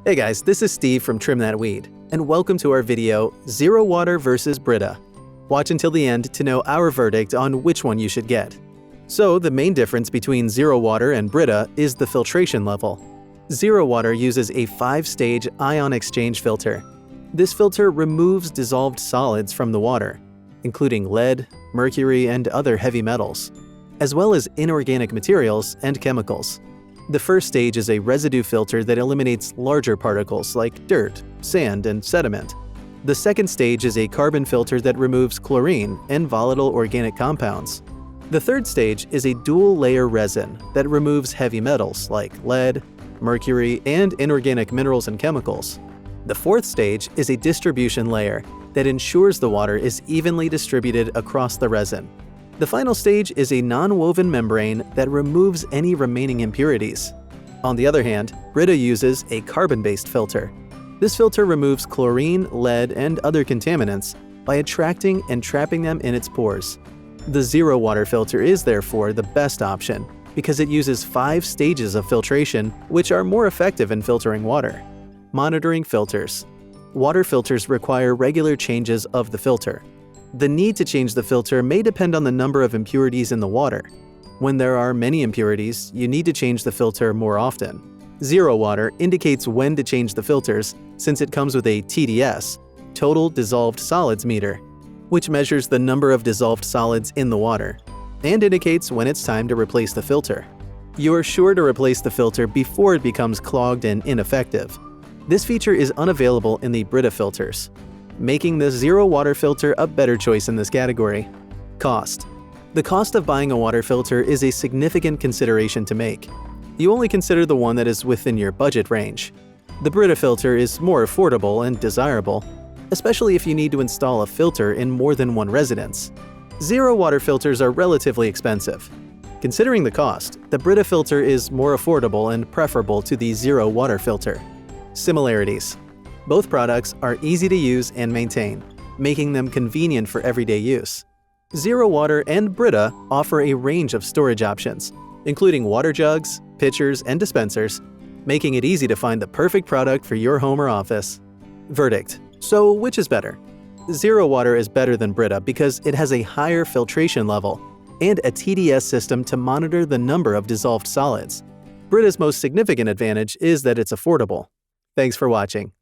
Hey guys, this is Steve from Trim That Weed, and welcome to our video, Zero Water versus Brita. Watch until the end to know our verdict on which one you should get. So, the main difference between Zero Water and Brita is the filtration level. Zero Water uses a 5-stage ion exchange filter. This filter removes dissolved solids from the water, including lead, mercury, and other heavy metals, as well as inorganic materials and chemicals. The first stage is a residue filter that eliminates larger particles like dirt, sand, and sediment. The second stage is a carbon filter that removes chlorine and volatile organic compounds. The third stage is a dual-layer resin that removes heavy metals like lead, mercury, and inorganic minerals and chemicals. The fourth stage is a distribution layer that ensures the water is evenly distributed across the resin. The final stage is a non-woven membrane that removes any remaining impurities. On the other hand, Brita uses a carbon-based filter. This filter removes chlorine, lead, and other contaminants by attracting and trapping them in its pores. The Zero Water filter is therefore the best option because it uses 5 stages of filtration, which are more effective in filtering water. Monitoring filters. Water filters require regular changes of the filter. The need to change the filter may depend on the number of impurities in the water. When there are many impurities, you need to change the filter more often. Zero Water indicates when to change the filters since it comes with a TDS, Total Dissolved Solids meter, which measures the number of dissolved solids in the water, and indicates when it's time to replace the filter. You are sure to replace the filter before it becomes clogged and ineffective. This feature is unavailable in the Brita filters, making the Zero Water filter a better choice in this category. Cost. The cost of buying a water filter is a significant consideration to make. You only consider the one that is within your budget range. The Brita filter is more affordable and desirable, especially if you need to install a filter in more than one residence. Zero Water filters are relatively expensive. Considering the cost, the Brita filter is more affordable and preferable to the Zero Water filter. Similarities. Both products are easy to use and maintain, making them convenient for everyday use. Zero Water and Brita offer a range of storage options, including water jugs, pitchers, and dispensers, making it easy to find the perfect product for your home or office. Verdict. So, which is better? Zero Water is better than Brita because it has a higher filtration level and a TDS system to monitor the number of dissolved solids. Brita's most significant advantage is that it's affordable. Thanks for watching.